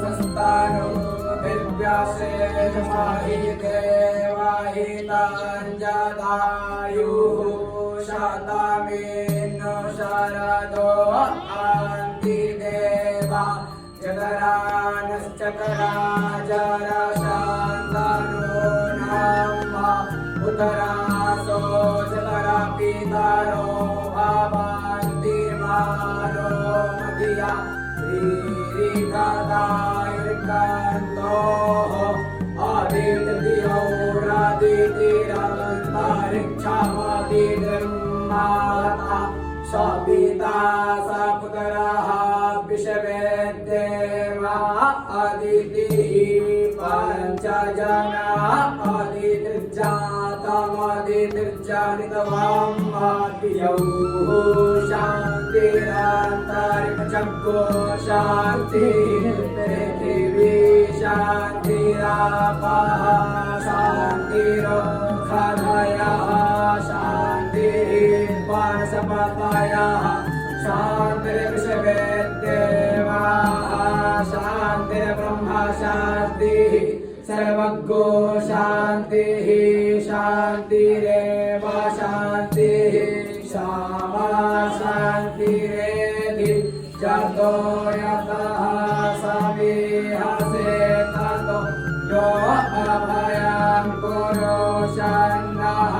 संस्थानो विव्यासे महिते वाहिताञ्जदायुः शतमेनो शरदो अन्ति देवा जगरानश्चकरा जरशान्तनो नाम उत्तरासो जगरा पितरो भवन्ति मारो मधिया ऋगदायुर्गन्तोः आदित्यदियोरादितिरन्तरिक्षमदिर्माता सपिता सपुत्रः विश्ववेदेवा अदितिः पञ्चजना अदितिर्जातमदितिर्जनितवामद्यौ शान्तिरन्तरिक्षगो शान्तिः पृथिवी शान्तिरापः शान्तिरोषधयः शान्तिः वनस्पतयः शान्तिर्विश्ववेदेवाः शान्तिर्ब्रह्म शान्तिः सर्वज्ञो शान्तिः शान्तिरेव शान्तिः क्षमा शान्तिरेधि जतो यतः समीहसे ततो यो अभयं कुरुषन्नः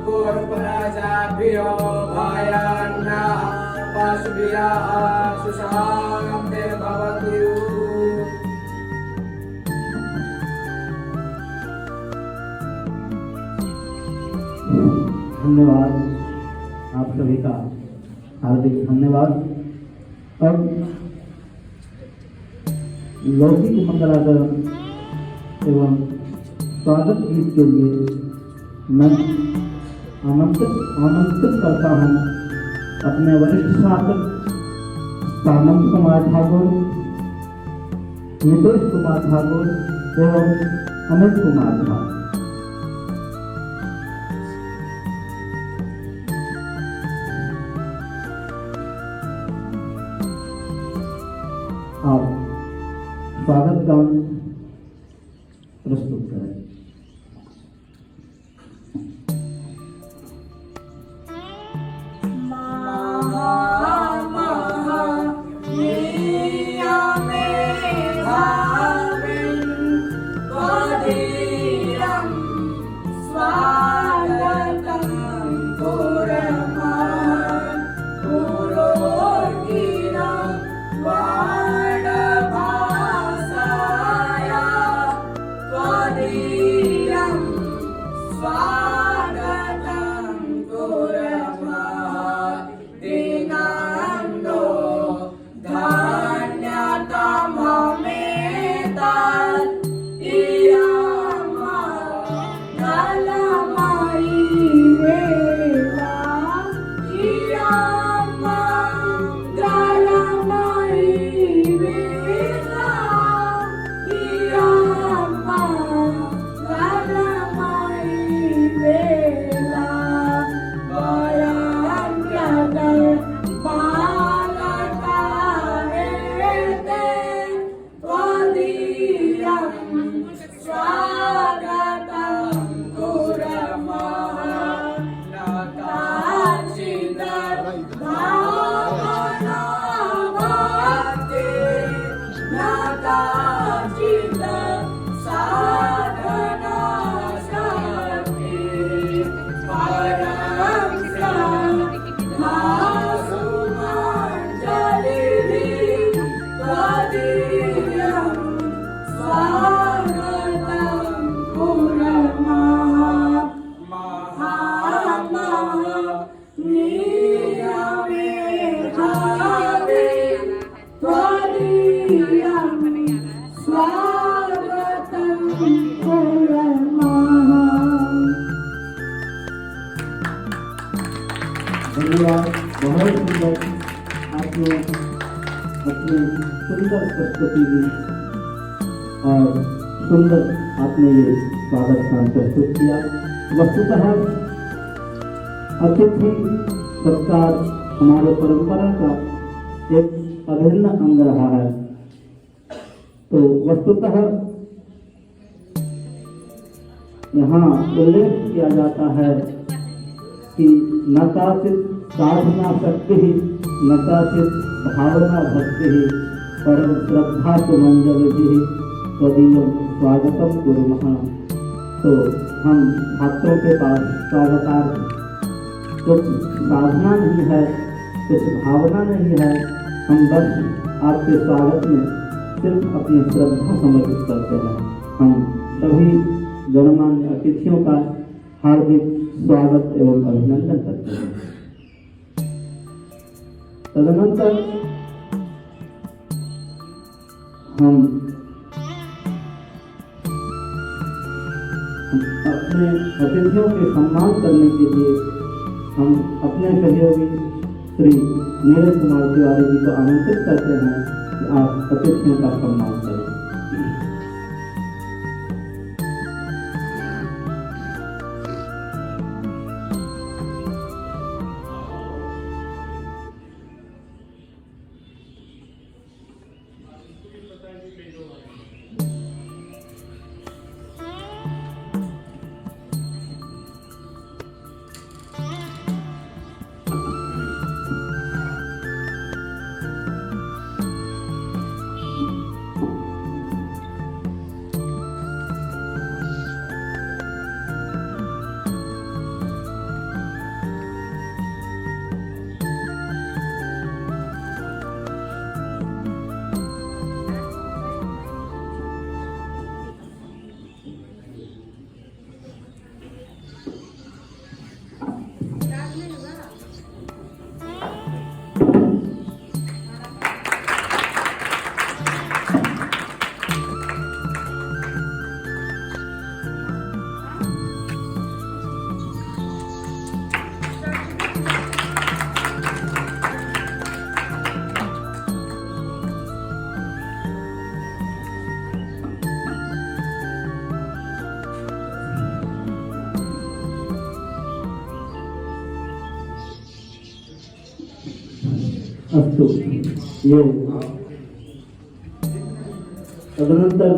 कुर्प्रजाभ्यो भयन्नः पशुभ्यः सुशान्तिर्भवतु। धन्यवाद, आप सभी का हार्दिक धन्यवाद। अब लौकिक मंगलाचरण एवं स्वागत गीत के लिए मैं आमंत्रित करता हूँ अपने वरिष्ठ शासक सामंत कुमार ठाकुर, नितेश कुमार ठाकुर एवं अमित कुमार ठाकुर। आप स्वागत गान प्रस्तुत करें। धन्यवाद, बहुत सुंदर आपने अपनी सुंदर प्रस्तुति दी और सुंदर आपने ये स्वागत गान प्रस्तुत किया। वस्तुतः अतिथि सत्कार हमारे परंपरा का एक अभिन्न अंग रहा है। तो वस्तुतः यहाँ उल्लेख किया जाता है कि न काचित साधना शक्ति ही न काचित भावना भक्ति ही परम श्रद्धा सुमंजल भी तदीयम स्वागतम कुर्मः। तो हम भक्तों के पास स्वागतार्थ कुछ साधना नहीं है, कुछ भावना नहीं है, हम बस आपके स्वागत में सिर्फ अपनी श्रद्धा समर्पित करते हैं। हम सभी गणमान्य अतिथियों का हार्दिक स्वागत एवं अभिनंदन करते हैं। तदनंतर हम अपने अतिथियों के सम्मान करने के लिए हम अपने सहयोगी श्री नीरज कुमार तिवारी जी को आमंत्रित करते हैं कि आप अतिथियों का सम्मान करें। अस्तु, ये तदनंतर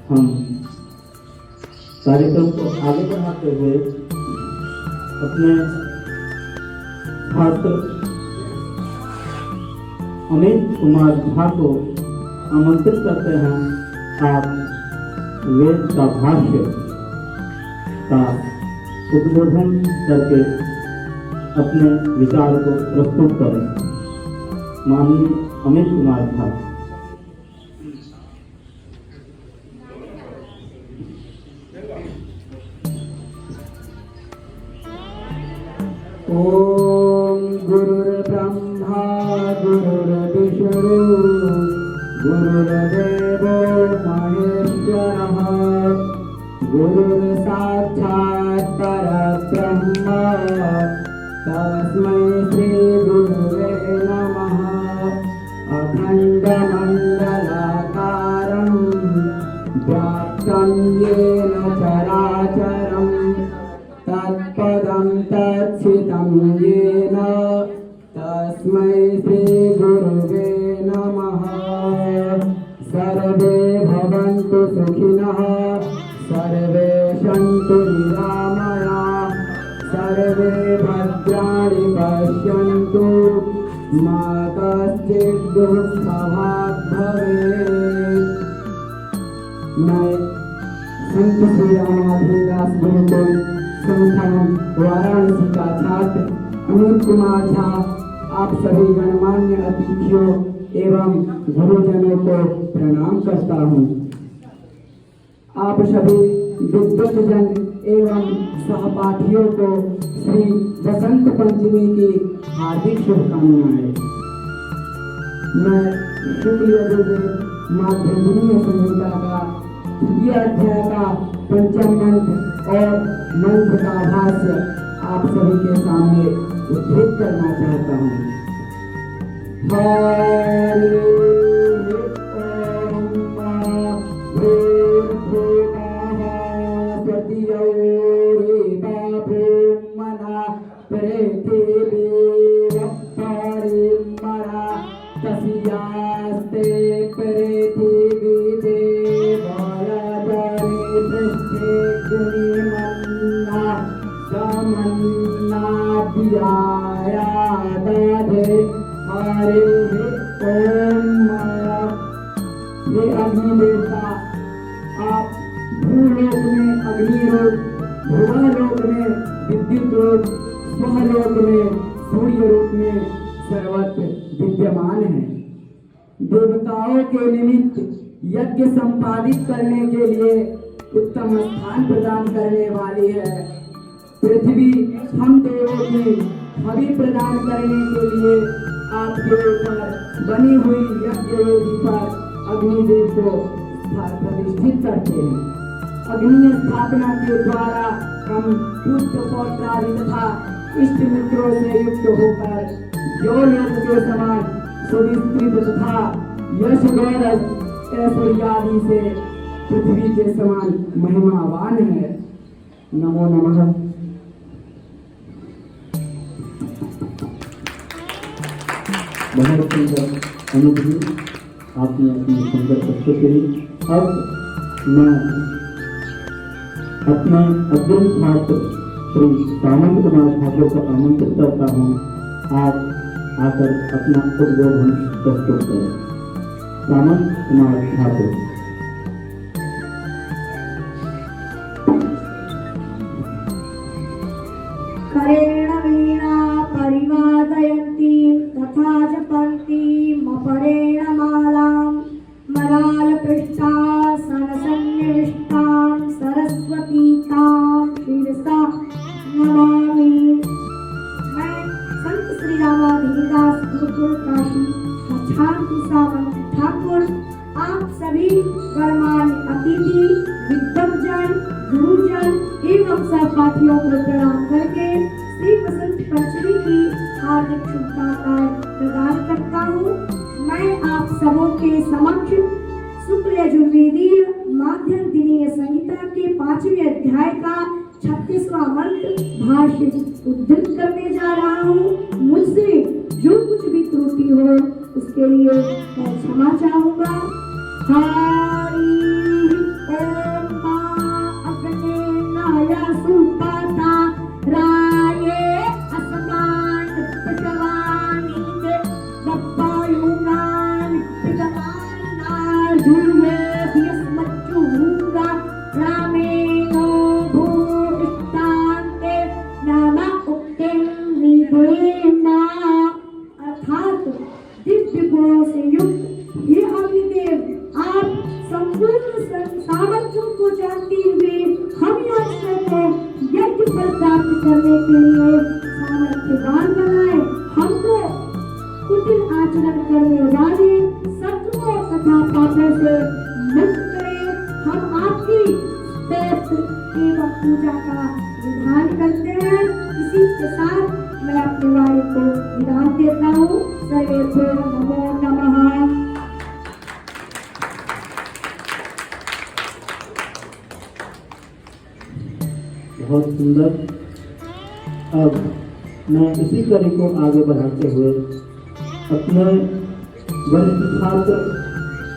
हम कार्यक्रम को आगे बढ़ाते हुए अपने छात्र अमित कुमार झा को आमंत्रित करते हैं। आप वेद का भाष्य का उद्बोधन करके अपने विचार को प्रस्तुत करें। माननीय अमित कुमार झा। ओम गुरुर्ब्रह्मा गुरुर्विष्णु गुरुर्देवो महेश्वरः गुरुर्साक्षात् परब्रह्म तस्मै श्री गुरुवे नमः। अखण्डमण्डलाकारं व्याप्तं येन चराचरं तत्पदं तत्सितं येन तस्मै श्री गुरुवे नमः। सर्वे भवन्तु सुखिनः, सर्वे सन्तु निरामयाः, सर्वे भद्राणि पश्यन्तु मा कश्चित् दुःखभाग् भवेत्। मैं संत श्री रामाधीनदास गुरुकुल संस्थान वाराणसी का छात्र अमित कुमार झा आप सभी गणमान्य अतिथियों एवं गुरुजनों को प्रणाम करता हूँ। आप सभी विद्वत्जन एवं सहपाठियों को श्री बसंत पंचमी की हार्दिक शुभकामनाएं। मैं शुक्ल यजुर्वेद माध्यमिक संहिता का द्वितीय अध्याय का पंचम मंत्र और मंत्र का भाष्य आप सभी के सामने उद्धृत करना चाहता हूँ। हरि तस्यास्ते हे अग्नि देवता, आप भूलोक में अग्नि रूप, भुवलोक में विद्युत रूप, स्वलोक में सूर्य रूप में सर्वत्र विद्यमान है। देवताओं के निमित्त यज्ञ संपादित करने के लिए उत्तम स्थान प्रदान करने वाली है। पृथ्वी हम देवों की हवि प्रदान करने के लिए आपके ऊपर बनी हुई यज्ञ वेदी पर अग्निदेव को प्रतिष्ठित करते हैं। अग्नि स्थापना के द्वारा हम पुत्र पौत्रादि तथा इष्ट मित्रों से युक्त होकर लोक के समान सुविस्तृत तथा यश गौरव ऐश्वर्यादि से पृथ्वी के समान महिमावान है। नमो नमः। बहुत सुंदर अनुभूति आपने अपनी सुंदर प्रस्तुति की। अब मैं अपने अग्रिम छात्र श्री सामंत कुमार ठाकुर को आमंत्रित करता हूँ, आप आकर अपना उद्बोधन प्रस्तुत करें। सामंत कुमार ठाकुर। करेण वीणा परिवादयन्ती तथा जपन्ती मपरेण मालां मरालपृष्ठा सनसन्निविष्टां सरस्वतीतां शिरसा नमामि। मैं संत श्री रामाधीदास गुरुकुल काशी छात्र सामंत ठाकुर आप सभी गणमान्य अतिथि, विद्वजन, गुरुजन एवं सहपाठियों को प्रणाम करके श्री बसंत पंचमी की हार्दिक शुभकामनाएं प्रदान करता हूँ। मैं आप सबों के समक्ष शुक्ल यजुर्वेदीय माध्यम दिनीय संहिता के 5वें अध्याय का 36वां मंत्र भाष्य उद्धृत करने जा रहा हूँ। मुझसे जो कुछ भी त्रुटि हो उसके लिए मैं क्षमा चाहूंगा। हरि ओम अग्ने नाया सुपाता राये असमान पशवानी के बप्पायुनान पितमाना झूमे दियस्मच्चूगा रामेनो भूमिष्टान्ते नामा उक्तिं निधेना। अर्थात दिव्य गुणों से युक्त ये अग्निदेव, आप संपूर्ण सामर्थ्यों को जानते हुए हम याचकों को यज्ञ फल प्राप्त करने के लिए सामर्थ्यवान बनाए। हमको कुटिल आचरण करने वाले शत्रुओं तथा पापों से मुक्त करें। हम आपकी स्तोत्र एवं पूजा का विधान करते हैं। इसी के साथ मैं अपनी वाणी को विराम देता हूँ। सर्वेभ्यो नमो नमः। बहुत सुंदर। अब मैं इसी कार्य को आगे बढ़ाते हुए अपने वरिष्ठ छात्र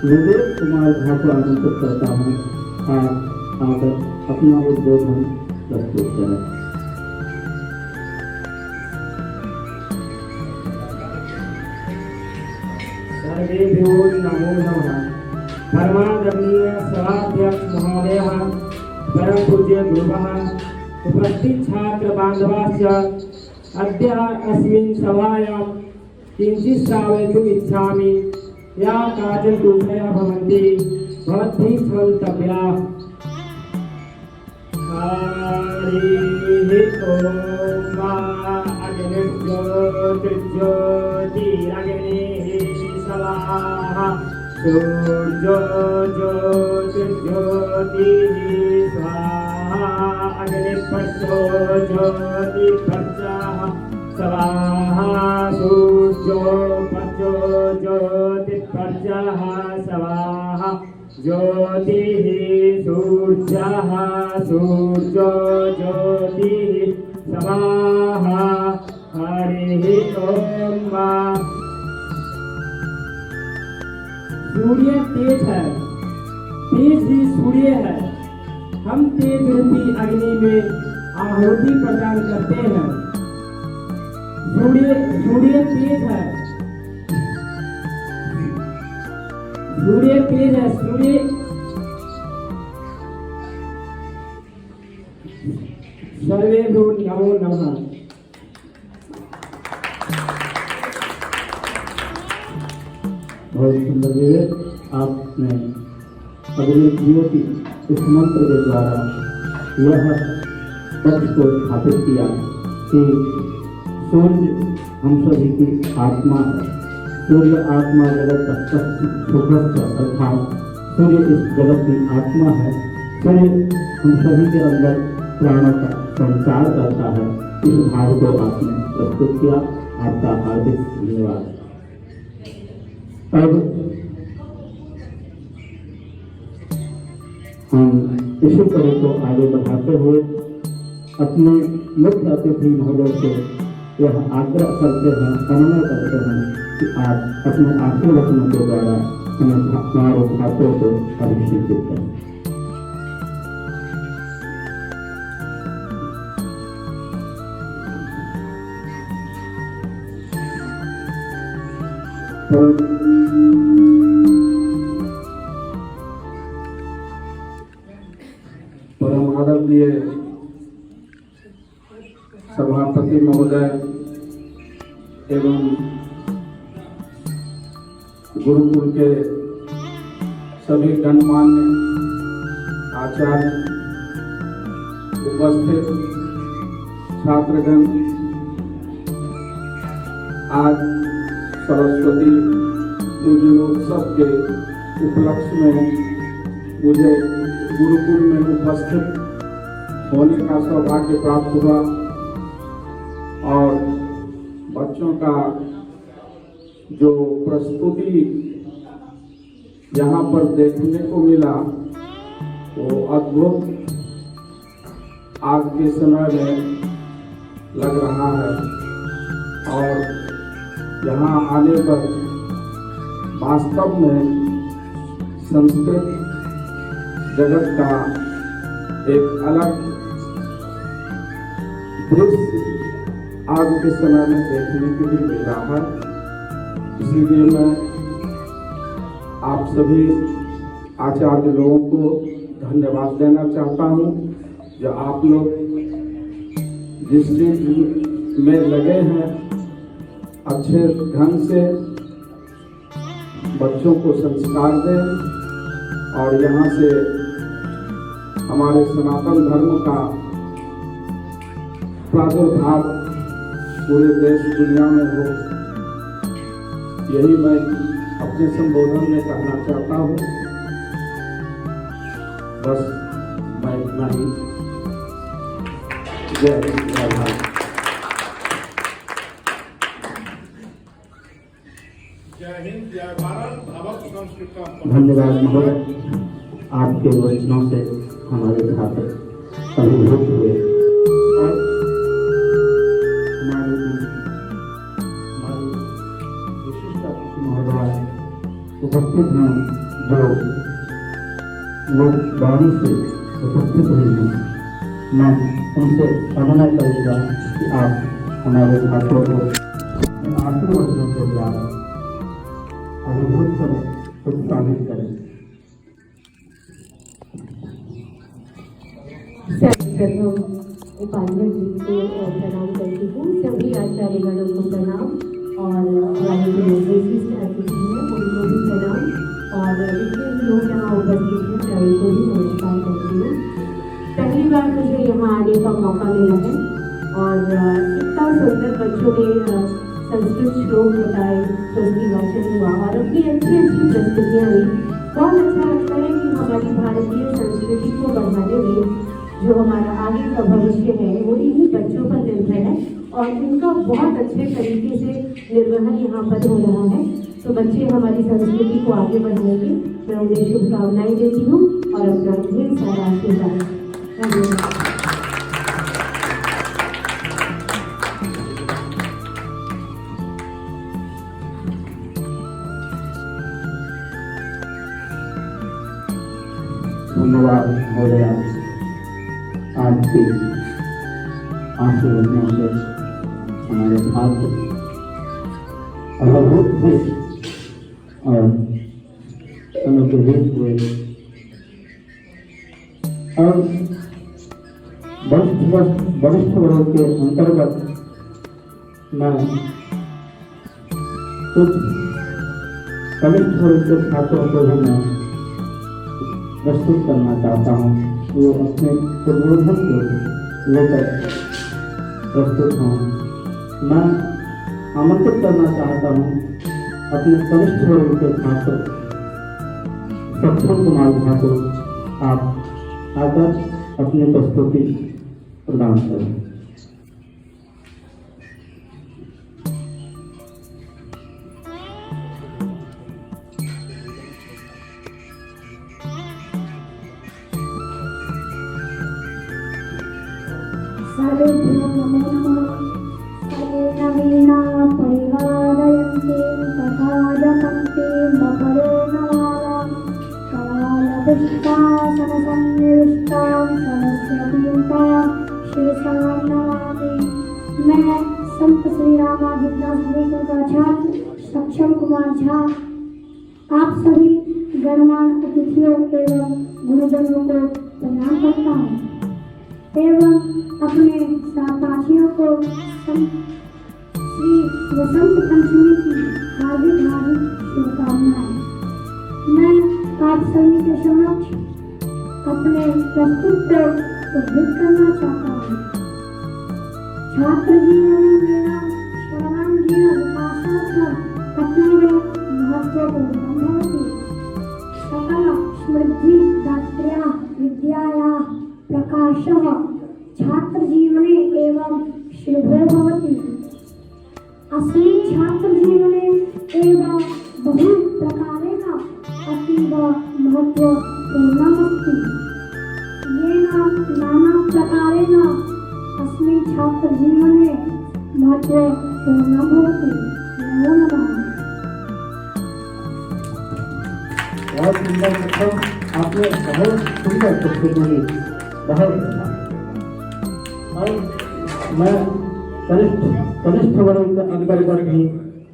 विवेक कुमार झा को आमंत्रित करता हूँ, आप आकर अपना उद्बोधन प्रस्तुत करें। सर्वेभ्यो नमो नमः। परमादरणीय सभाध्यक्ष महोदयः, परम पूज्य गुरुः, उपस्थित छात्र बान्धवाश्च, अद्य अस्मिन् सभायां किञ्चित् श्रावयितुम् इच्छामि। या काचन विषयाः भवन्ति भवद्भिः श्रोतव्याः। हरिः ओम् अग्निर्ज्योतिर्ज्योतिरग्निः स्वाहा सूर्यो ज्योतिर्ज्योतिः स्वाहा अग्निपर्चो ज्योतिपर्चः स्वाहा सूर्यो पर्चो ज्योतिपर्चः स्वाहा ज्योतिः सूर्यः सूर्यो ज्योतिः स्वाहा। हरिः ओम। सूर्य तेज है, तेज ही सूर्य है। हम तेज रूपी अग्नि में आहुति प्रदान करते हैं। सूर्य तेज है, सूर्य तेज है, सूर्य सर्वेभ्यो नमो नमः। बहुत सुंदर विवेक आपने अगले जीवों की इस मंत्र के द्वारा यह पक्ष को स्थापित किया कि सूर्य हम सभी की आत्मा है। सूर्य आत्मा जगत सुखस्थ अर्थात सूर्य इस जगत की आत्मा है। सूर्य हम सभी के अंदर प्राणों का संचार करता है। इस भाव को आपने प्रस्तुत किया, आपका हार्दिक धन्यवाद। अब हम इसी तरह को आगे बढ़ाते हुए अपने मुख्य अतिथि महोदय से यह आग्रह करते हैं, अनुनय करते हैं कि आप अपने आशीर्वचनों के द्वारा हमारे छात्रों को अभिषेकित करें। परम आदरणीय सभापति महोदय एवं गुरुकुल के सभी गणमान्य आचार्य, उपस्थित छात्रगण, आज सरस्वती पूजनोत्सव के उपलक्ष्य में मुझे गुरुकुल में उपस्थित होने का सौभाग्य प्राप्त हुआ और बच्चों का जो प्रस्तुति यहाँ पर देखने को मिला वो अद्भुत आज के समय में लग रहा है और यहाँ आने पर वास्तव में संस्कृत जगत का एक अलग दृश्य आज के समय में देखने के लिए मिल रहा है। इसीलिए मैं आप सभी आचार्य लोगों को धन्यवाद देना चाहता हूँ जो आप लोग जिस चीज में लगे हैं अच्छे ढंग से बच्चों को संस्कार दें और यहाँ से हमारे सनातन धर्म का प्रादुर्भाव पूरे देश दुनिया में हो, यही मैं अपने संबोधन में कहना चाहता हूँ। बस मैं इतना ही। जय भारत। जय हिंद, जय भारत। भगवत संस्कृत का धन्यवाद महोदय, आपके वचनों से हमारे छात्र अभिभूत हुए और हमारे विशिष्ट अतिथि महोदय उपस्थित हैं जो लोग वाणी से उपस्थित हुए हैं। मैं उनसे अनुनय करूँगा कि आप हमारे छात्रों को आशीर्वचनों के द्वारा अभिभूत करें, उत्साहित करें। सर्वप्रथम उपाध्याय जी को प्रणाम करती हूँ, सभी आचार्यगणों को प्रणाम और हमारे जो विशिष्ट अतिथि हैं उनको भी प्रणाम और जितने भी लोग यहाँ उपस्थित हैं सभी को भी नमस्कार करती हूँ। पहली बार मुझे यहाँ आने का मौका मिला है और इतना सुंदर बच्चों ने संस्कृत श्लोक बताए, स्वस्ति वाचन हुआ और अपनी अच्छी अच्छी प्रस्तुतियाँ हुई। बहुत अच्छा लगता है कि हमारी भारतीय संस्कृति को बढ़ाने में जो हमारा आगे का भविष्य है वो इन्हीं बच्चों पर निर्भर है और इनका बहुत अच्छे तरीके से निर्वहन यहाँ पर हो रहा है। तो बच्चे हमारी संस्कृति को आगे बढ़ाएंगे, मैं उन्हें शुभकामनाएं देती हूँ और अपना ढेर सारा आशीर्वाद। धन्यवाद। धन्यवाद महोदय, आपके आशीर्वादों से हमारे छात्र अभिभूत हुए और अनुग्रहित हुए। अब वरिष्ठ वर्ग के अंतर्गत मैं कुछ कनिष्ठ वर्ग के छात्रों को भी मैं प्रस्तुत करना चाहता हूँ। वो अपने उद्बोधन को लेकर प्रस्तुत हों। मैं आमंत्रित करना चाहता हूँ अपने कनिष्ठ वर्ग के छात्र सक्षम कुमार झा को। आप आकर अपनी प्रस्तुति प्रदान करें। सर्वेभ्यो नमो नमः। सर्वे नवीना परिवारयन्ति तथा जपन्ति मपरो नवानां कालविष्टासनसन्निविष्टां सरस्वतीं शेषां नमामि। मैं संत श्री रामाधिदास गुरुकुल का छात्र सक्षम कुमार झा आप सभी गणमान्य अतिथियों एवं गुरुजनों को प्रणाम करता हूँ एवं अपने सहपाठियों को श्री वसंत पंचमी की हार्दिक शुभकामनाएं। मैं आप सभी के समक्ष अपने प्रस्तुत को उद्धृत करना चाहता हूँ। छात्र जीवन में सर्वांगीण विकासार्थं अतीव महत्वपूर्णं भवति। सकल समृद्धि दात्र्या विद्यायाः प्रकाशः छात्र जीवने एवं शुभो भवति। अस्मिन् छात्र जीवने एवं बहु प्रकारेण अतीव महत्वपूर्णमस्ति। येन नाना प्रकारेण अस्मिन् छात्र जीवने महत्वपूर्णं भवति। नमो नमः। बहुत सुंदर मतलब आपने बहुत सुंदर प्रस्तुति दी, बहुत अच्छा। और मैं कनिष्ठ वर्ग के अंतर्गत ही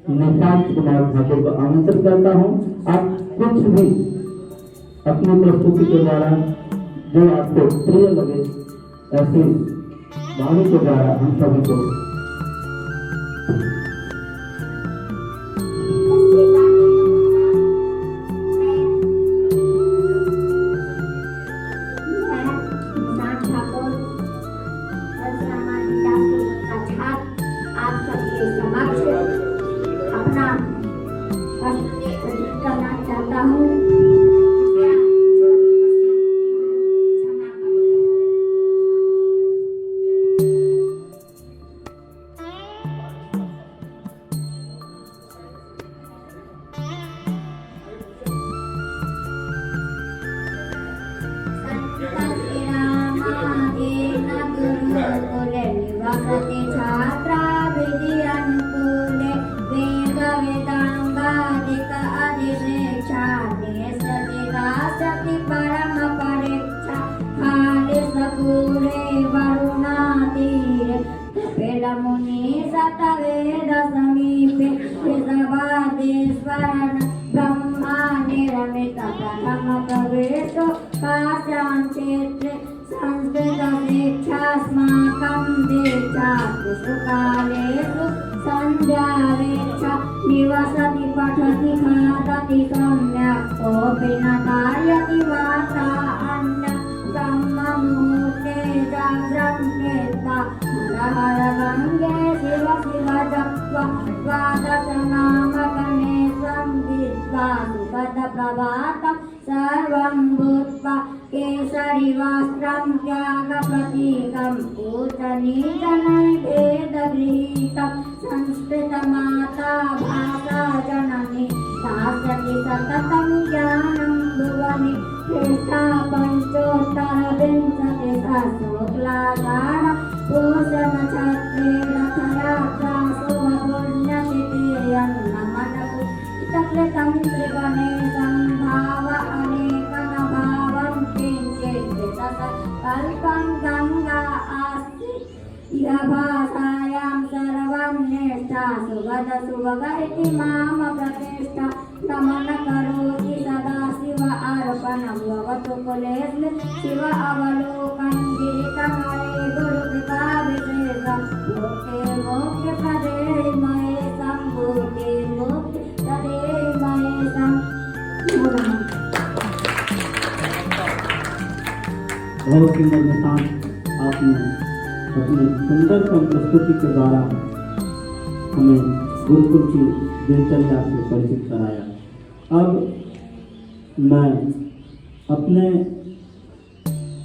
निशांत कुमार ठाकुर को आमंत्रित करता हूँ। आप कुछ भी अपनी प्रस्तुति के द्वारा जो आपको प्रिय लगे ऐसी वाणी के द्वारा हम सभी को निवसति पठति खादति सम्यक् कोऽपि न कारयति वार्ता अन्य ब्रह्ममुहूर्ते जाग्रन्ते हरहरगङ्गे शिव शिव जप्त्वा द्वादशनामकने संविद्वा सुपदप्रभातं सर्वं भूत्वा केसरी वस्त्रं त्यागप्रतीकं पूजनीजनैर्भेदगृहीतं संस्कृतमाता भाषा जननी दास्यति सततं ज्ञानं भुवनि श्रेष्ठा पञ्चोत्तरविंशतिसहस्रोक्लाषाढ पोषणक्षत्रे रथयात्रा शुभपुण्यतिथेयं नमनकु तकृतं त्रिगणेशं भाव अनेकनभावं किञ्चित् कल्पं गङ्गा अस्ति भाषायां सर्वं निष्ठा सुगत सुभग इति माम प्रतिष्ठा नमन करोति सदा भगवतो कुलेस्ल शिव अवलोकन गिरितमये गुरु कृपा विशेषम लोके मोक्ष प्रदे महेशम भूते मोक्ष प्रदे महेशम। बहुत सुंदर निशान आपने अपनी सुंदरतम प्रस्तुति के द्वारा हमें गुरुकुल की दिनचर्या से परिचित कराया। अब मैं अपने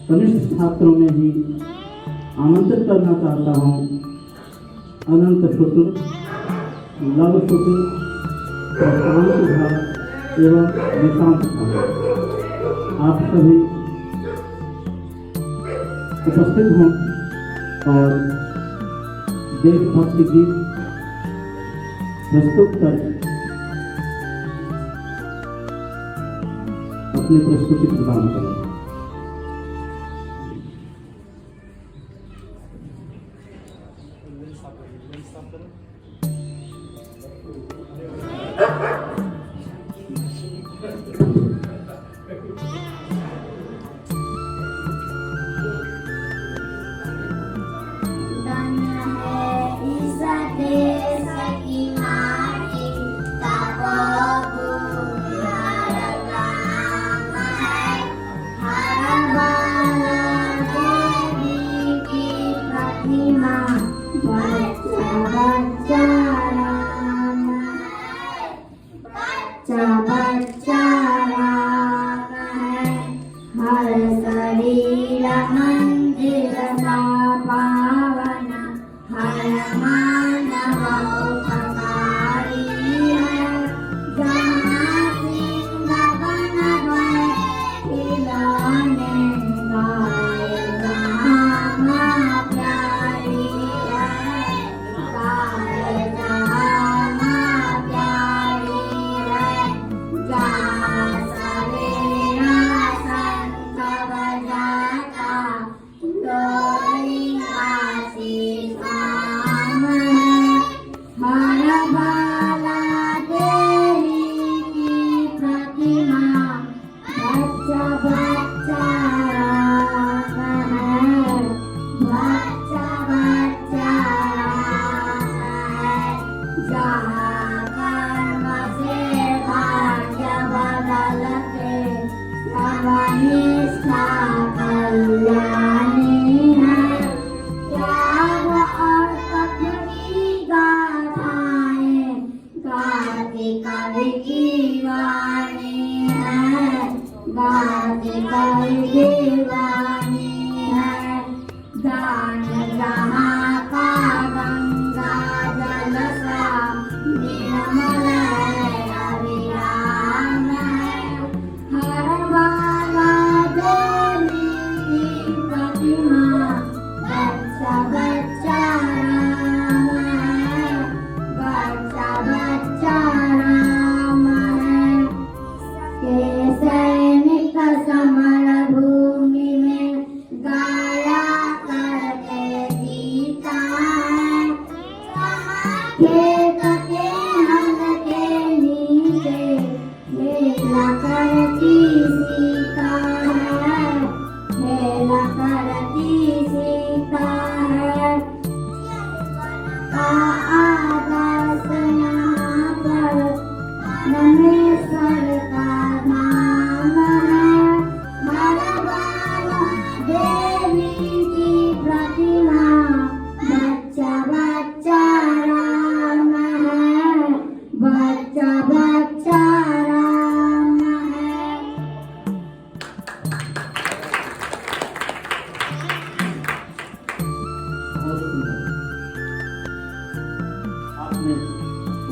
कनिष्ठ छात्रों में ही आमंत्रित करना चाहता हूँ अनंत शुक्ल, लव शुक्ल, प्रशांत झा एवं निशांत झा। आप सभी उपस्थित हों और देशभक्ति गीत प्रस्तुत कर अपनी प्रस्तुति प्रदान करें।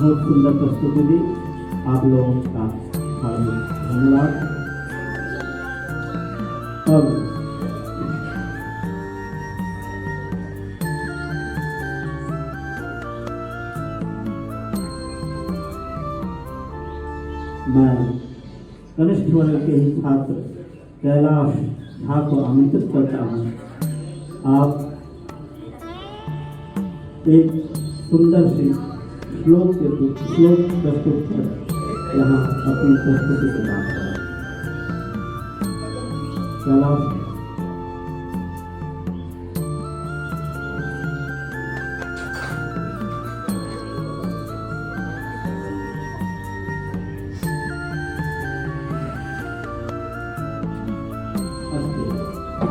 बहुत सुंदर प्रस्तुति दी। आप लोगों का धन्यवाद। अब मैं कनिष्ठ वर्ग के ही छात्र कैलाश झा को आमंत्रित करता हूँ। आप एक सुंदर सी श्लोक प्रस्तुत कर यहाँ अपनी प्रस्तुति प्रदान करें। कैलाश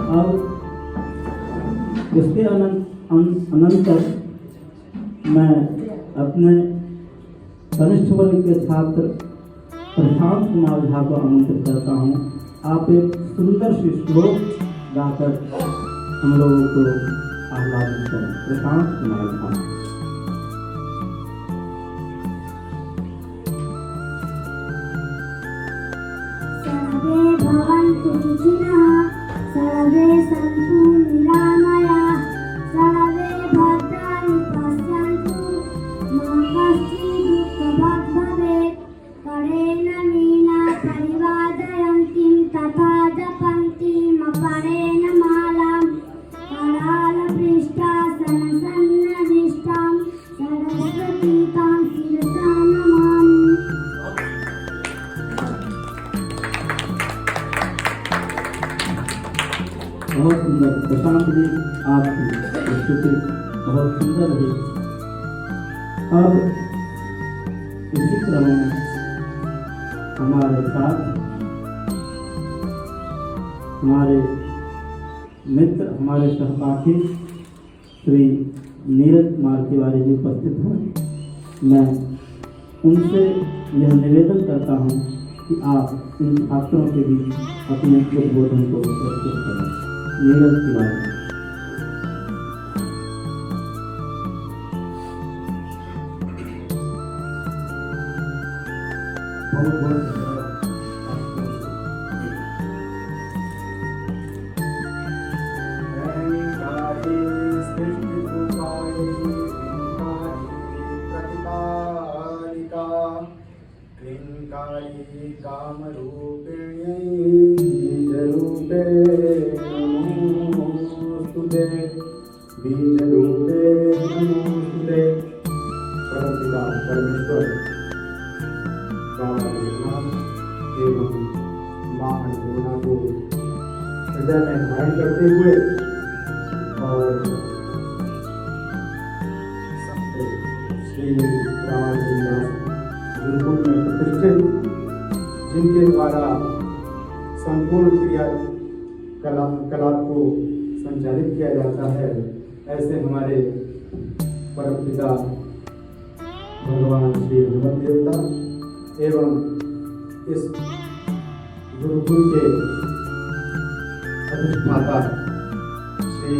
अब इसके अनंतर मैं अपने कनिष्ठ वर्ग के छात्र प्रशांत कुमार झा को आमंत्रित करता हूँ। आप एक सुंदर सी श्लोक गाकर हम लोगों को आह्लादित करें। प्रशांत कुमार झा। सर्वे भवन्तु सुखिनः, सर्वे सन्तु निरामयाः, सर्वे भद्राणि पश्यन्तु, मा कश्चित् दुःखभाग् भवेत्। करेण मीना परिवादयन्तीं तथा जपन्तीम् अपरेण मालां, करालपृष्ठासनसन्नविष्टां सरस्वतीतां शिरसा नमामि। बहुत सुंदर प्रशांत जी, आपकी प्रस्तुति बहुत सुंदर रही। अब इसी क्रम में हमारे साथ हमारे मित्र, हमारे सहपाठी श्री नीरज कुमार तिवारी जी उपस्थित हैं। मैं उनसे यह निवेदन करता हूं कि आप इन छात्रों के बीच अपने उद्बोधन को प्रस्तुत करें। नीरज तिवारी। बहुत बहुत कामरूपिण्यै बीजरूपे नमोस्तुते, बीजरूपे नमोस्तुते। परमपिता परमेश्वर बाबा विश्वनाथ एवं माँ अन्नपूर्णा को हृदय में धारण करते हुए और संत श्री रामानुजदास गुरुकुल में प्रतिष्ठित, जिनके द्वारा संपूर्ण क्रिया कला को संचालित किया जाता है, ऐसे हमारे परमपिता भगवान श्री हनुमत देवता एवं इस गुरुकुल के अधिष्ठाता श्री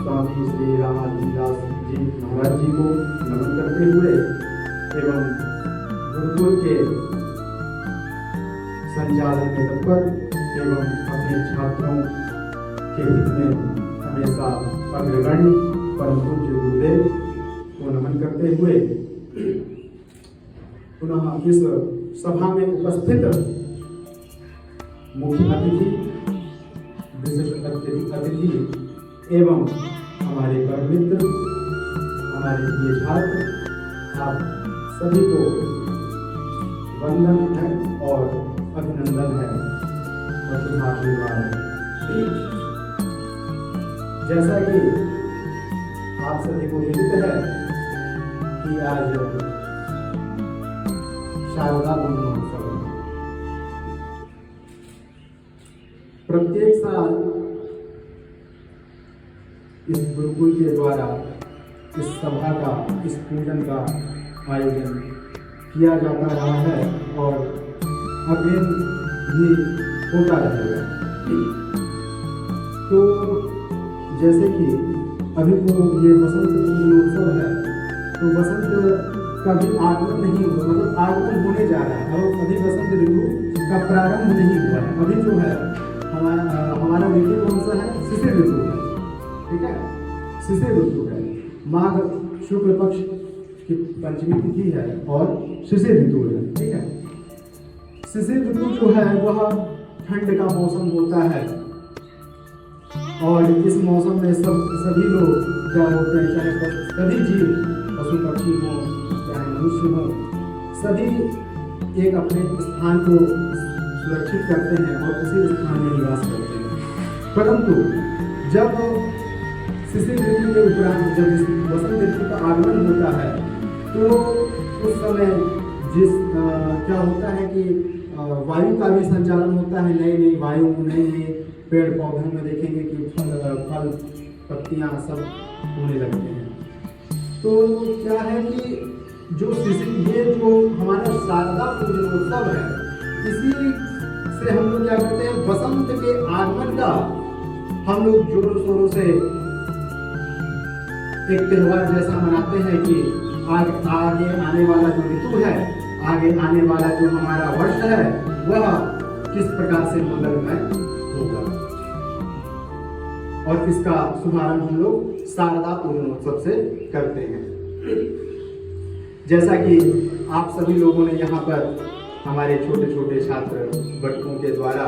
स्वामी श्री रामानुजदास जी महाराज जी को नमन करते हुए एवं गुरुकुल के संचालन में तत्पर एवं अपने छात्रों के हित में हमेशा अग्रगण्य परम पूज्य गुरुदेव को नमन करते हुए पुनः इस सभा में उपस्थित मुख्य अतिथि, विशिष्ट अतिथि एवं हमारे परम मित्र, हमारे प्रिय छात्र, आप सभी को वंदन है और अभिनंदन है और शुभाशीर्वाद है। जैसा कि आप सभी को विदित है कि आज शारदा महोत्सव है। प्रत्येक साल इस गुरुकुल के द्वारा इस सभा का, इस पूजन का आयोजन किया जाता रहा है और आगे भी होता रहेगा। तो जैसे कि अभी तो ये वसंत महोत्सव है, तो वसंत का भी आगमन नहीं हुआ, मतलब आगमन होने जा रहा है और अभी वसंत ऋतु का प्रारंभ नहीं हुआ है। अभी जो है हमारा ऋतु कौन सा है? शिशिर ऋतु है, ठीक है, शिशिर ऋतु है। माघ शुक्ल पक्ष की पंचमी तिथि है और शिशिर ऋतु है, ठीक है। शिशिर ऋतु जो है वह ठंड का मौसम होता है और इस मौसम में सभी लोग क्या होते हैं, चाहे सभी जीव, पशु पक्षी हो चाहे मनुष्य हो, सभी एक अपने स्थान को सुरक्षित करते हैं और उसी स्थान में निवास करते हैं। परंतु जब शिशिर ऋतु के उपरांत जब इस वसंत ऋतु का आगमन होता है तो उस समय क्या होता है कि वायु का भी संचालन होता है। नई नई वायु, नए नए पेड़ पौधों में देखेंगे कि फल पत्तियां सब होने लगते हैं। तो क्या है कि ये जो हमारा शारदा पूजनोत्सव है, इसी से हम लोग क्या करते हैं, वसंत के आगमन का हम लोग जोरों शोरों से एक त्योहार जैसा मनाते हैं कि आगे आने वाला जो ऋतु है, आगे आने वाला जो हमारा वर्ष है, वह किस प्रकार से मंगलमय होगा। और इसका शुभारंभ हम लोग शारदा पूजनोत्सव से करते हैं। जैसा कि आप सभी लोगों ने यहाँ पर हमारे छोटे छोटे छात्र बटुकों के द्वारा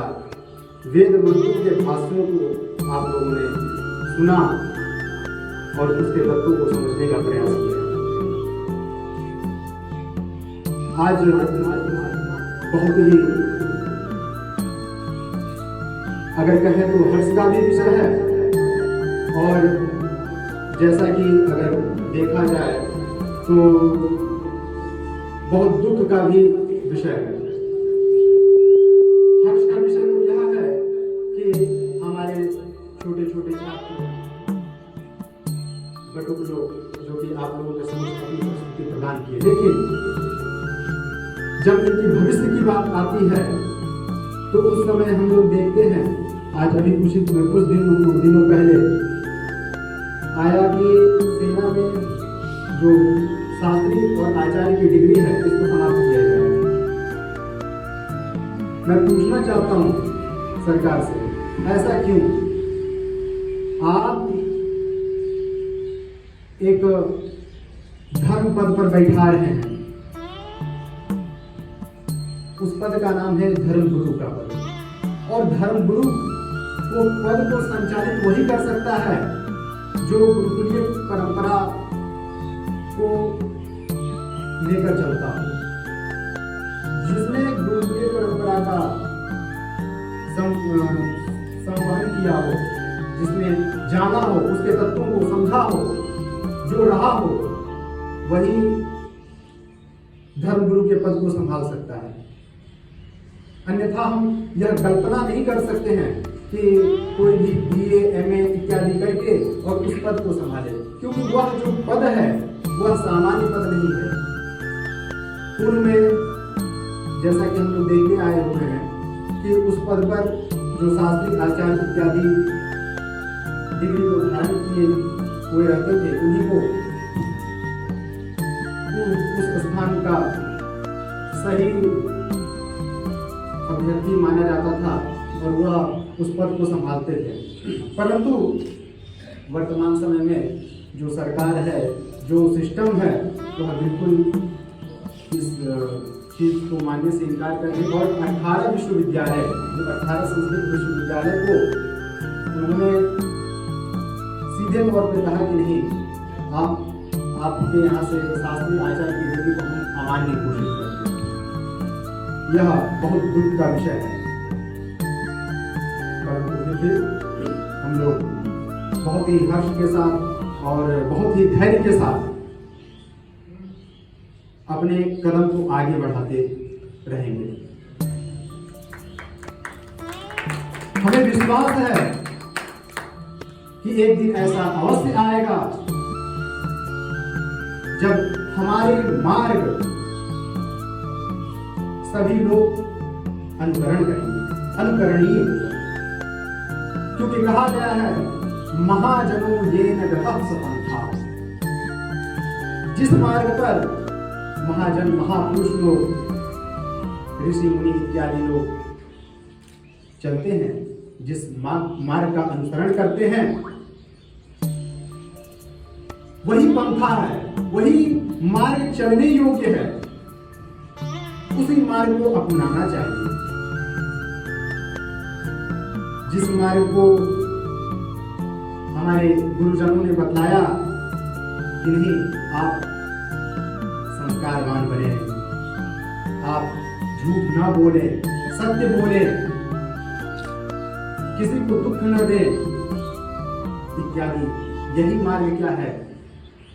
वेद मंत्रों के भाषणों को आप लोगों ने सुना और उसके तत्वों को समझने का प्रयास किया। आज बहुत ही, अगर कहें तो हर्ष का भी विषय है, और जैसा कि अगर देखा जाए तो बहुत दुख का भी विषय है। हर्ष का विषय तो यह है कि हमारे छोटे छोटे छात्र बटुक लोग जो कि आप लोगों के समक्ष अपनी संस्कृति प्रदान किए, लेकिन जब इनकी भविष्य की बात आती है तो उस समय हम लोग देखते हैं, आज अभी कुछ दिनों पहले आया कि सेना में जो शास्त्री और आचार्य की डिग्री है, इसको समाप्त किया जाए। मैं पूछना चाहता हूं सरकार से, ऐसा क्यों? आप एक धर्म पद पर बैठा रहे हैं, उस पद का नाम है धर्मगुरु का पद, और धर्मगुरु को पद को संचालित वही कर सकता है जो गुरुकुलीय परंपरा को लेकर चलता हो, जिसने गुरुकुलीय परंपरा का संवहन किया हो, जिसने जाना हो, उसके तत्वों को समझा हो, जो रहा हो, वही धर्मगुरु के पद को संभाल सकता है। अन्यथा हम यह कल्पना नहीं कर सकते हैं कि कोई भी BA, MA इत्यादि करके और उस पद को संभाले, क्योंकि वह जो पद है वह सामान्य पद नहीं है। पूर्व में जैसा कि हम लोग देखते आए हुए हैं कि उस पद पर जो शास्त्री आचार्य इत्यादि डिग्री को धारण किए हुए रहते थे, उन्हीं को उस स्थान का सही अभ्यर्थी माना जाता था और वह उस पद को संभालते थे। परंतु वर्तमान समय में जो सरकार है, जो सिस्टम है, वह बिल्कुल इस चीज को मानने से इनकार कर रही, और 18 विश्वविद्यालय, जो 18 संस्कृत विश्वविद्यालय को उन्होंने सीधे तौर पर कहा कि नहीं, आपके यहाँ से शास्त्री आचार्य की डिग्री को हम अमान्य घोषित करते हैं। यह बहुत दुख का विषय है। परंतु देखिए, हम लोग बहुत ही हर्ष के साथ और बहुत ही धैर्य के साथ अपने कदम को आगे बढ़ाते रहेंगे। हमें विश्वास है कि एक दिन ऐसा अवश्य आएगा जब हमारे मार्ग सभी लोग अनुकरण करेंगे, अनुकरणीय, क्योंकि कहा गया है महाजनों ये नगता, जिस मार्ग पर महाजन महापुरुष लोग, ऋषि मुनि इत्यादि लोग चलते हैं, जिस मार्ग का अनुसरण करते हैं, वही पंथा है, वही मार्ग चलने योग्य है। उसी मार्ग को अपनाना चाहिए। जिस मार्ग को हमारे गुरुजनों ने बतलाया कि नहीं, आप संस्कारवान बने, आप झूठ ना बोले, सत्य बोले, किसी को दुख न दे इत्यादि। यही मार्ग क्या है?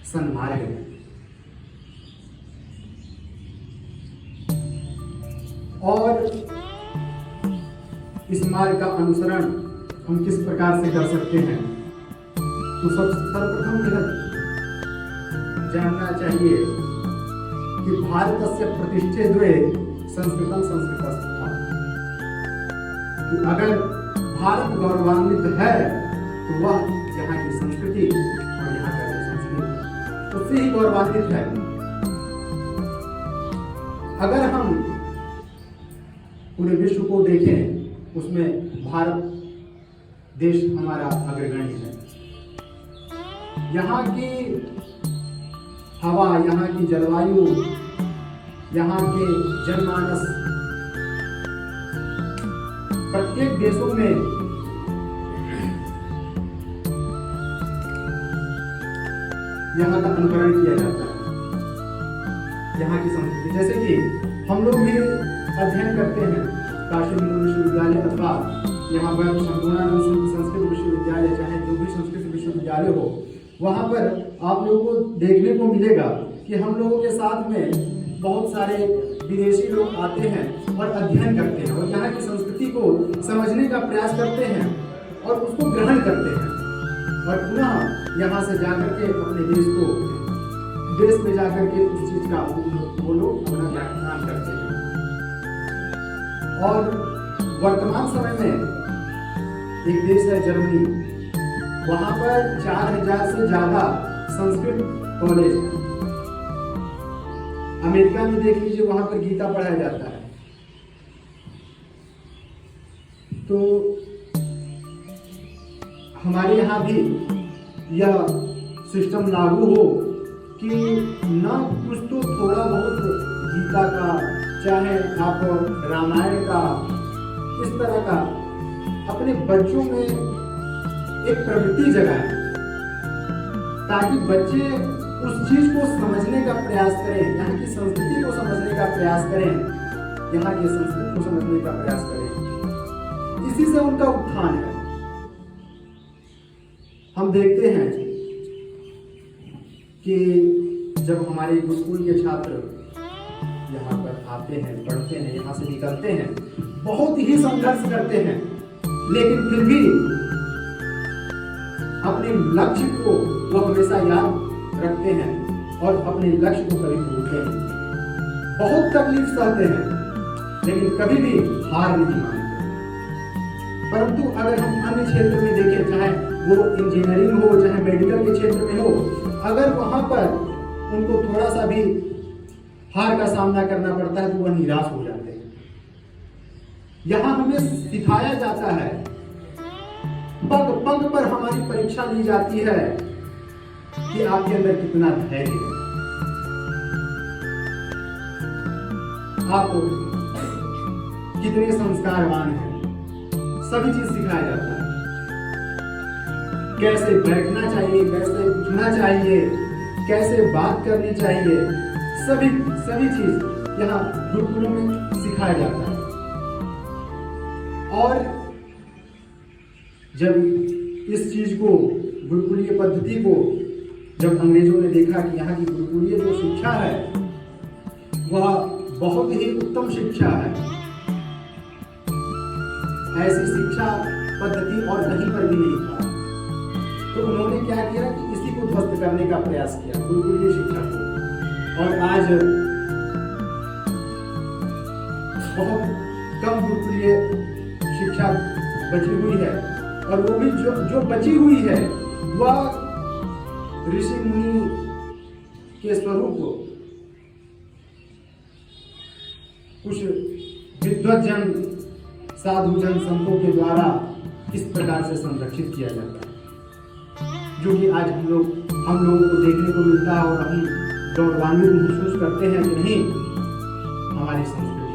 सन्मार्ग है। और इस मार्ग का अनुसरण हम किस प्रकार से कर सकते हैं? तो सर्वप्रथम यह जानना चाहिए कि भारतस्य प्रतिष्ठे द्वे संस्कृतम संस्कृतस्तथा, कि अगर भारत गौरवान्वित है तो वह यहाँ की संस्कृति और यहाँ का जो संस्कृत उससे ही गौरवान्वित है। अगर हम पूरे विश्व को देखें उसमें भारत देश हमारा अग्रगण्य है। यहाँ की हवा, यहाँ की जलवायु, यहाँ के जनमानस प्रत्येक देशों में यहाँ का अनुकरण किया जाता है। यहाँ की संस्कृति, जैसे कि हम लोग भी अध्ययन करते हैं काशी हिंदू विश्वविद्यालय अथवा यहाँ पर संपूर्णानंद संस्कृत विश्वविद्यालय, चाहे जो भी संस्कृत विश्वविद्यालय हो, वहाँ पर आप लोगों को देखने को मिलेगा कि हम लोगों के साथ में बहुत सारे विदेशी लोग आते हैं और अध्ययन करते हैं और यहाँ की संस्कृति को समझने का प्रयास करते हैं और उसको ग्रहण करते हैं और पुनः यहाँ से जाकर के अपने देश में जाकर के उस चीज का वो लोग अपना व्याख्यान करते हैं। और वर्तमान समय में एक देश है जर्मनी, वहां पर 4000 से ज्यादा संस्कृत कॉलेज है। अमेरिका में देख लीजिए, वहां पर गीता पढ़ाया जाता है। तो हमारे यहाँ भी यह सिस्टम लागू हो कि न कुछ तो थोड़ा बहुत गीता का, चाहे आप रामायण का, इस तरह का अपने बच्चों में एक प्रवृत्ति जगाएं ताकि बच्चे उस चीज को समझने का प्रयास करें, यहाँ की संस्कृति को समझने का प्रयास करें, यहाँ की संस्कृति को समझने का प्रयास करें। इसी से उनका उत्थान है। हम देखते हैं कि जब हमारे स्कूल के छात्र यहाँ पर आते हैं, पढ़ते हैं, यहाँ से निकलते हैं, बहुत ही संघर्ष करते हैं, लेकिन फिर भी अपने लक्ष्य को वो हमेशा याद रखते हैं और अपने लक्ष्य को कभी भूलते हैं। बहुत तकलीफ सहते हैं, लेकिन कभी भी हार नहीं मानते। परंतु अगर हम अन्य क्षेत्र में देखें, चाहे वो इंजीनियरिंग हो, चाहे मेडिकल के क्षेत्र में हो, अगर वहां पर उनको थोड़ा सा भी हार का सामना करना पड़ता है तो वह निराश हो जाते हैं। यहां हमें सिखाया जाता है, पग पग पर हमारी परीक्षा ली जाती है कि आपके अंदर कितना धैर्य है, आप कितने संस्कारवान हैं, सभी चीज सिखाया जाता है। कैसे बैठना चाहिए, कैसे उठना चाहिए, कैसे बात करनी चाहिए, सभी चीज यहाँ गुरुकुलों में सिखाया जाता है। और जब इस चीज को, गुरुकुलीय पद्धति को जब अंग्रेजों ने देखा कि यहाँ की गुरुकुलीय जो शिक्षा है वह बहुत ही उत्तम शिक्षा है, ऐसी शिक्षा पद्धति और कहीं पर भी नहीं था, तो उन्होंने क्या किया कि इसी को ध्वस्त करने का प्रयास किया, गुरुकुलीय शिक्षा को। और आज बहुत कम गुरुकुलीय शिक्षा बची हुई है, और वो भी जो बची हुई है वह ऋषि मुनि के स्वरूप कुछ विद्वज्जन, साधुजन, संतों के द्वारा किस प्रकार से संरक्षित किया जाता है, जो कि आज हम लोगों को देखने को मिलता है और हम गौरवान्वित महसूस करते हैं कि नहीं, हमारी संस्कृति है।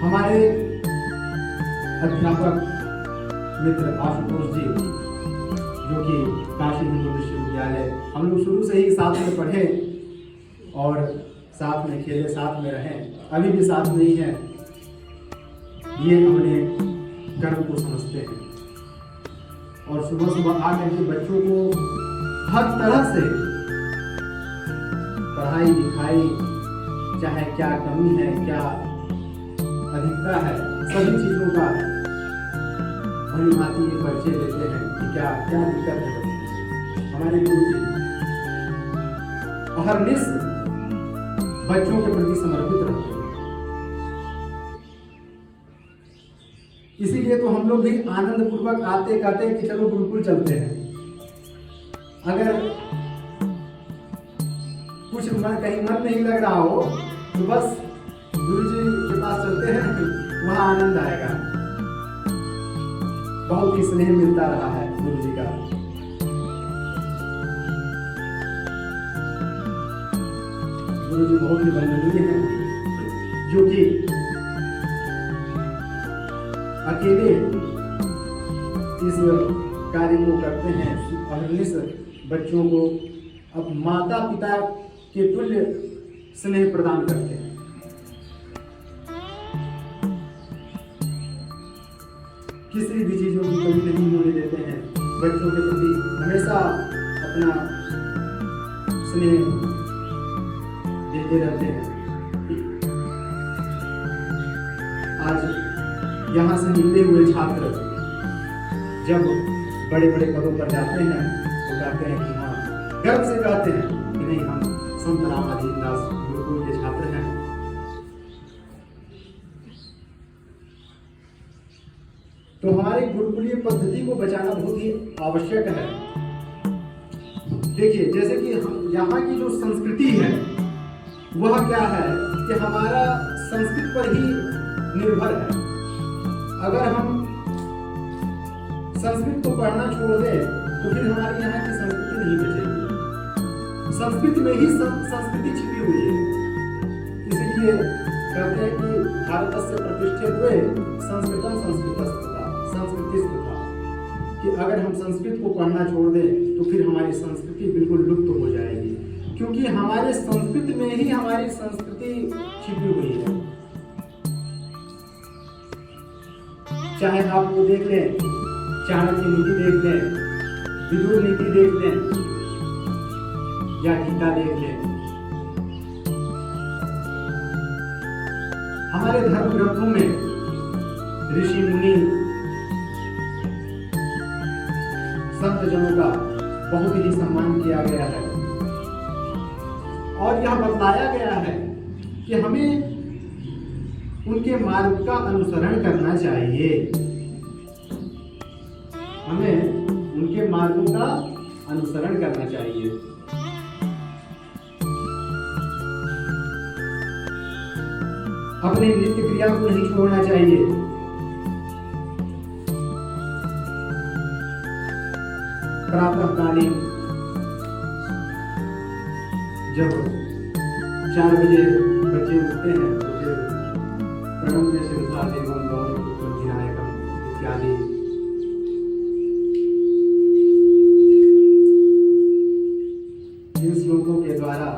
हमारे अध्यापक मित्र आशुतोष जी जो कि काशी हिंदू विश्वविद्यालय, हम लोग शुरू से ही साथ में पढ़े और साथ में खेले, साथ में रहे, अभी भी साथ में ही हैं। ये अपने कर्म को समझते हैं और सुबह सुबह आकर के बच्चों को हर तरह से पढ़ाई लिखाई, चाहे क्या कमी है, क्या अधिकता है, सभी चीजों का भली भांति ये परिचय देते हैं कि क्या क्या दिक्कत है बच्चों। हमारे गुरु जी अहरनिश बच्चों के प्रति समर्पित रहते हैं। इसीलिए तो हम लोग भी आनंद पूर्वक आते कहते कि चलो गुरुकुल चलते हैं। अगर कुछ कहीं मन नहीं लग रहा हो तो बस गुरु जी के पास चलते हैं, वहां आनंद आएगा। बहुत ही स्नेह मिलता रहा है गुरु जी का। गुरु जी बहुत ही वंदनीय हैं, जो कि अकेले इस कार्य को करते हैं। अहरनिश बच्चों को अब माता पिता के तुल्य स्नेह प्रदान करते हैं। किसी भी चीजों की कमी नहीं होने देते हैं। बच्चों के प्रति हमेशा अपना स्नेह देते रहते हैं। आज यहाँ से निकले हुए छात्र जब बड़े बड़े पदों पर जाते हैं तो कहते हैं कि हाँ, गर्व से कहते हैं कि नहीं, हम संत रामाधीन दास गुरुकुल के छात्र हैं। तो हमारी गुरुकुलीय पद्धति को बचाना बहुत ही आवश्यक है। देखिए, जैसे कि यहाँ की जो संस्कृति है वह क्या है कि हमारा संस्कृत पर ही निर्भर है। अगर हम संस्कृत को पढ़ना छोड़ दें तो फिर हमारे यहाँ की संस्कृति नहीं बचेगी। संस्कृत में ही संस्कृति छिपी हुई है। इसीलिए कहते हैं कि भारत से प्रतिष्ठित हुए संस्कृतम संस्कृतिस्तथा, कि अगर हम संस्कृत को पढ़ना छोड़ दें तो फिर हमारी संस्कृति बिल्कुल लुप्त हो जाएगी, क्योंकि हमारे संस्कृत में ही हमारी संस्कृति छिपी हुई है। चाहे आप वो देख लें, चाणक्य नीति देख लें, विदुर नीति देख लें या गीता देख लें, हमारे धर्म ग्रंथों में ऋषि मुनि संत जनों का बहुत ही सम्मान किया गया है और यह बतलाया गया है कि हमें उनके मार्ग का अनुसरण करना चाहिए। हमें उनके मार्गों का अनुसरण करना चाहिए। अपने नित्य क्रिया को नहीं छोड़ना चाहिए। प्रातःकालीन जब 4 बजे बच्चे उठते हैं तो फिर प्रणम्य शिरसा देवं गौरव विनायकम इत्यादि इन श्लोकों के द्वारा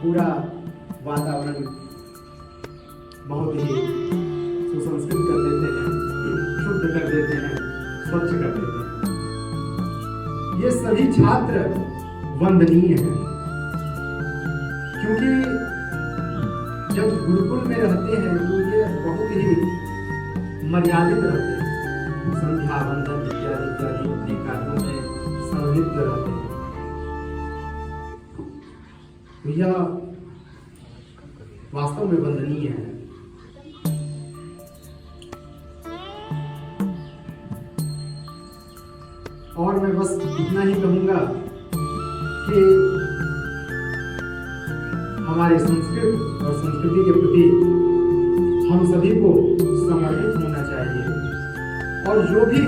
पूरा वातावरण बहुत ही सुसंस्कृत कर देते हैं, शुद्ध कर देते हैं, स्वच्छ कर देते हैं। ये सभी छात्र वंदनीय हैं, क्योंकि जब गुरुकुल में रहते हैं तो ये बहुत ही मर्यादित रहते हैं। संध्या वंदन इत्यादि इत्यादि अपने कार्यों में संलिप्त रहते हैं। तो यह वास्तव में वंदनीय है। और मैं बस इतना ही कहूंगा कि हमारे संस्कृत और संस्कृति के प्रति हम सभी को समर्पित होना चाहिए और जो भी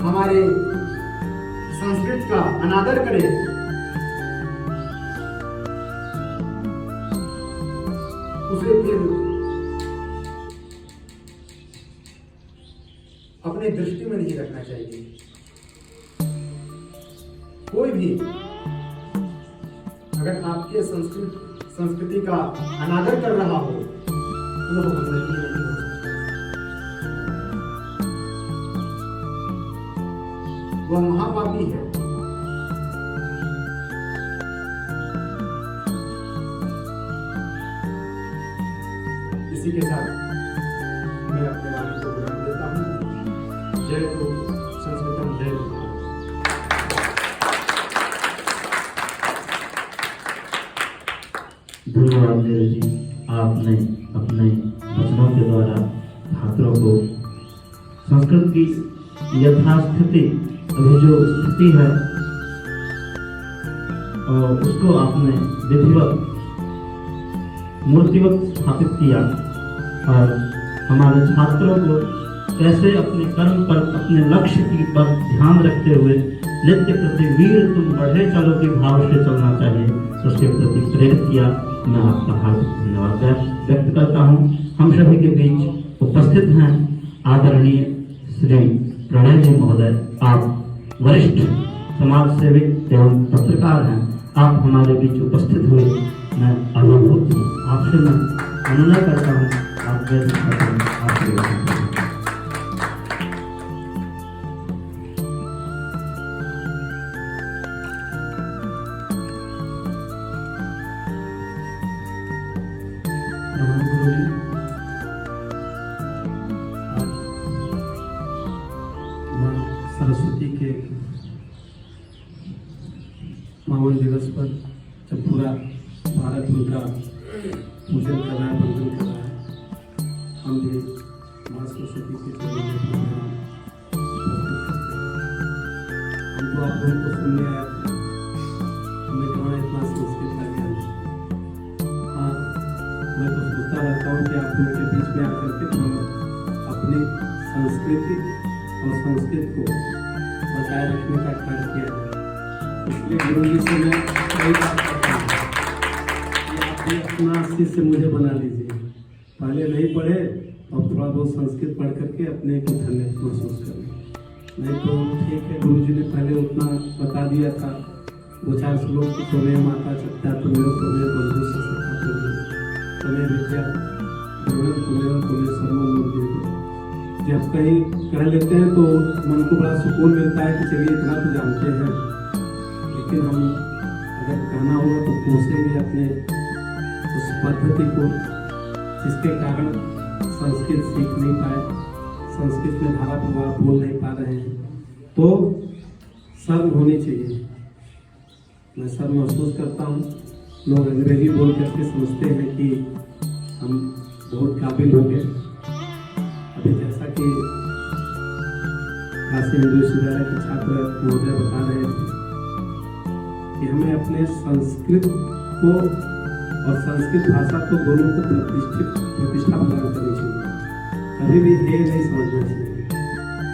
हमारे संस्कृत का अनादर करे उसे फिर अपने अपने दृष्टि में नहीं रखना चाहिए। कोई भी अगर आपके संस्कृति का अनादर कर रहा हो तो वो गंदगी नहीं हो सकता, वह महापापी है। इसी के साथ मैं अपने वाणी को विराम देता हूँ। जय हो संस्कृतम, जय हो। धन्यवाद देव जी, आपने अपने वचनों के द्वारा छात्रों को संस्कृत की यथास्थिति, अभी जो स्थिति है और उसको आपने विधिवत मूर्तिवत स्थापित किया और हमारे छात्रों को कैसे अपने कर्म पर, अपने लक्ष्य की पर ध्यान रखते हुए नित्य प्रति वीर तुम बढ़े चलो के भाव से चलना चाहिए, उसके प्रति प्रेरित किया। मैं आपका हार्दिक धन्यवाद व्यक्त करता हूँ। हम सभी के बीच उपस्थित हैं आदरणीय श्री प्रणय जी महोदय। आप वरिष्ठ समाज सेवक एवं पत्रकार हैं, आप हमारे बीच उपस्थित हुए, मैं अभिभूत हूँ। आपसे मैं अनुनय करता हूँ, आप जैसे सरस्वती के पावन दिवस पर जब पूरा भारत उनका पूजन कर रहा है, वंदन कर रहा है, हम भी माँ सरस्वती के चरणों में प्रणाम प्रस्तुत करते हैं। हम तो आप लोगों को सुनने आए थे, हमें कहाँ इतना संस्कृत का ज्ञान। हाँ, मैं तो सोचता रहता हूँ कि आप लोगों के बीच में आकर के अपनी संस्कृति और संस्कृत को बचाए रखने का कार्य किया जाए। इसलिए गुरु जी से मैं कई बात करता हूँ कि आप भी अपना शिष्य मुझे बना लीजिए। पहले नहीं पढ़े, अब थोड़ा बहुत संस्कृत पढ़ करके अपने को धन्य महसूस करें। नहीं तो ठीक है, गुरु जी ने पहले उतना बता दिया था, 2-4 श्लोक की तुम्हें माता चक्ता तुम्हें तुम्हें बंधु से सिखा तुम्हें विद्या तुम्हें सर्वम। जब कहीं कह लेते हैं तो मन को बड़ा सुकून मिलता है कि चलिए इतना तो जानते हैं, लेकिन हम अगर कहना होगा तो कोसेंगे अपने उस पद्धति को जिसके कारण संस्कृत सीख नहीं पाए, संस्कृत में धारा प्रभाव बोल नहीं पा रहे हैं। तो शर्म होनी चाहिए। मैं शर्म महसूस करता हूँ, लोग अंग्रेजी बोल करके समझते हैं कि हम बहुत काबिल हो गए। अभी जैसा कि काशी हिंदू विश्वविद्यालय के छात्र महोदय बता रहे थे कि हमें अपने संस्कृत को और संस्कृत भाषा को दोनों को प्रतिष्ठा प्रदान करनी चाहिए, कभी भी हे नहीं समझना चाहिए।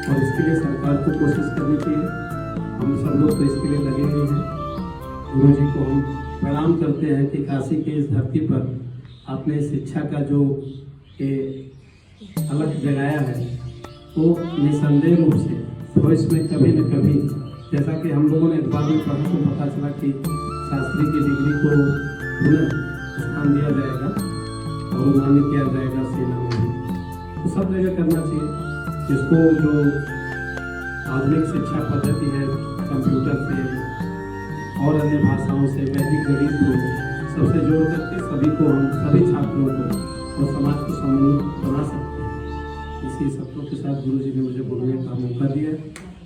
और इसके लिए सरकार को कोशिश करनी चाहिए। हम सब लोग तो इसके लिए लगे हुए हैं। गुरु जी को हम प्रणाम करते हैं कि काशी के इस धरती पर आपने शिक्षा का जो अलग जगाया है, तो निसंदेह रूप से भविष्य में कभी न कभी, जैसा कि हम लोगों ने अखबार में पढ़ा तो पता चला कि शास्त्री की डिग्री को पुनः स्थान दिया जाएगा और मान्य किया जाएगा सेना में भी। तो सब जगह करना चाहिए। जिसको जो आधुनिक शिक्षा पद्धति है, कंप्यूटर से और अन्य भाषाओं से, वैदिक गणित को सबसे जोड़ करके सभी को, हम सभी छात्रों को और समाज को समन्वित बना सकते हैं। इसी शब्दों के साथ गुरु जी ने मुझे बोलने का मौका दिया।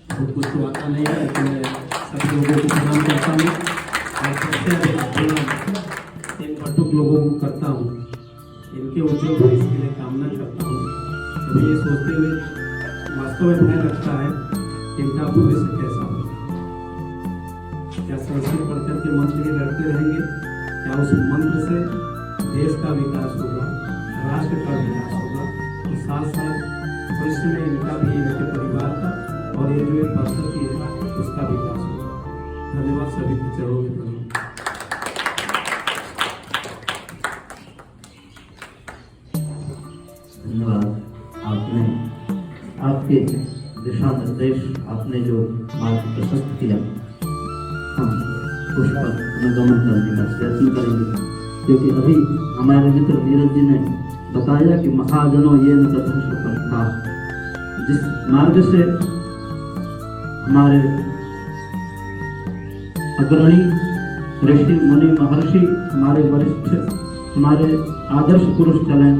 बहुत कुछ तो आता नहीं है, लेकिन मैं सभी लोगों को प्रणाम करता हूँ और सबसे अधिक इन बटुक लोगों को करता हूँ, इनके उज्जवल भविष्य के लिए कामना करता हूँ। कभी ये सोचते हुए वास्तव में भय लगता है कि इनका भविष्य कैसा होगा। क्या संस्कृत पढ़ करके मंत्र ही लड़ते रहेंगे? क्या उस मंत्र से देश का विकास होगा, राष्ट्र का विकास होगा? तो साथ साथ भविष्य में इनका भी, इनके परिवार का और ये जो एक पद्धति है उसका विकास होगा। धन्यवाद। सभी के चरणों में प्रणाम। धन्यवाद। आपने आपके उपदेश आपने जो मार्ग प्रशस्त किया, हम उस पर अनुगमन करने का प्रयत्न करेंगे। क्योंकि अभी हमारे मित्र नीरज जी ने बताया कि महाजनों ये न तथा था, जिस मार्ग से हमारे अग्रणी ऋषि मुनि महर्षि, हमारे वरिष्ठ, हमारे आदर्श पुरुष चलें,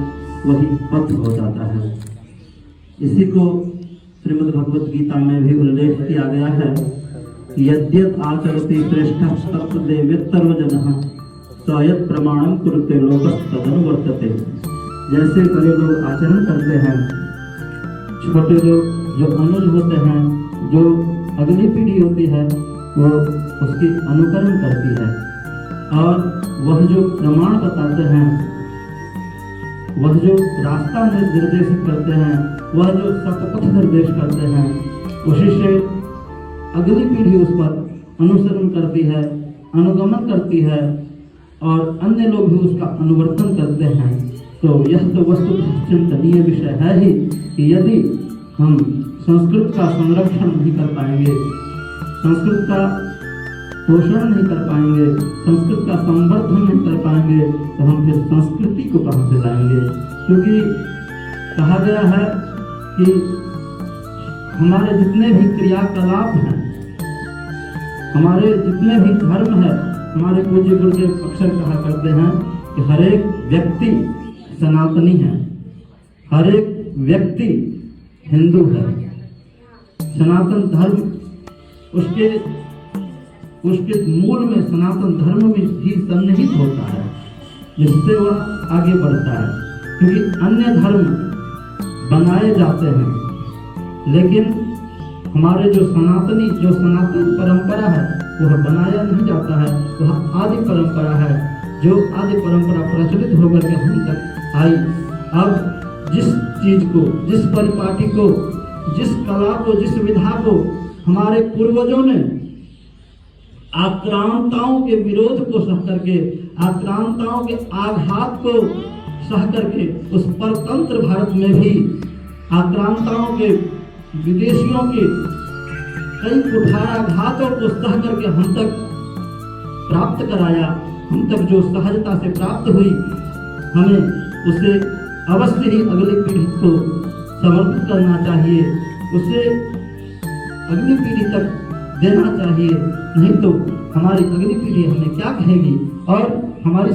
वही पथ हो जाता है। इसी को श्रीमद् भगवत गीता में भी उल्लेख किया गया है, यद्यत आचरति श्रेष्ठः तत्तदेवेत्तरो जनः स यत् प्रमाणम कुरुते लोकस्तदनुवर्तते। जैसे बड़े लोग आचरण करते हैं, छोटे लोग जो अनुज होते हैं, जो अगली पीढ़ी होती है, वो उसकी अनुकरण करती है। और वह जो प्रमाण बताते हैं, वह जो रास्ता निर्देशित करते हैं, वह जो सतपथ निर्देश करते हैं, उसी से अगली पीढ़ी उस पर अनुसरण करती है, अनुगमन करती है, और अन्य लोग भी उसका अनुवर्तन करते हैं। तो यह तो वस्तुतः चिंतनीय विषय है ही कि यदि हम संस्कृत का संरक्षण नहीं कर पाएंगे, संस्कृत का पोषण नहीं कर पाएंगे, संस्कृत का संवर्धन नहीं कर पाएंगे, तो हम फिर संस्कृति को कहाँ से लाएंगे? क्योंकि कहा गया है कि हमारे जितने भी क्रियाकलाप हैं, हमारे जितने भी धर्म है, हमारे पूज्य गुरुदेव अक्सर कहा करते हैं कि हर एक व्यक्ति सनातनी है, हर एक व्यक्ति हिंदू है। सनातन धर्म उसके मूल में सनातन धर्म में ही सन्निहित होता है, जिससे वह आगे बढ़ता है। क्योंकि अन्य धर्म बनाए जाते हैं, लेकिन हमारे जो सनातन परंपरा है, वह बनाया नहीं जाता है, वह आदि परंपरा है, जो आदि परंपरा प्रचलित होकर के हम तक आई। अब जिस चीज को, जिस परिपाटी को, जिस कला को, जिस विधा को हमारे पूर्वजों ने आक्रांताओं के विरोध को सह करके, आक्रांताओं के आघात को सह करके, उस परतंत्र भारत में भी आक्रांताओं के, विदेशियों के कई कुठाराघातों को सह करके हम तक प्राप्त कराया, हम तक जो सहजता से प्राप्त हुई, हमें उसे अवश्य ही अगली पीढ़ी को समर्पित करना चाहिए, उसे अगली पीढ़ी तक देना चाहिए। नहीं तो हमारी अगली पीढ़ी हमें क्या कहेगी और हमारी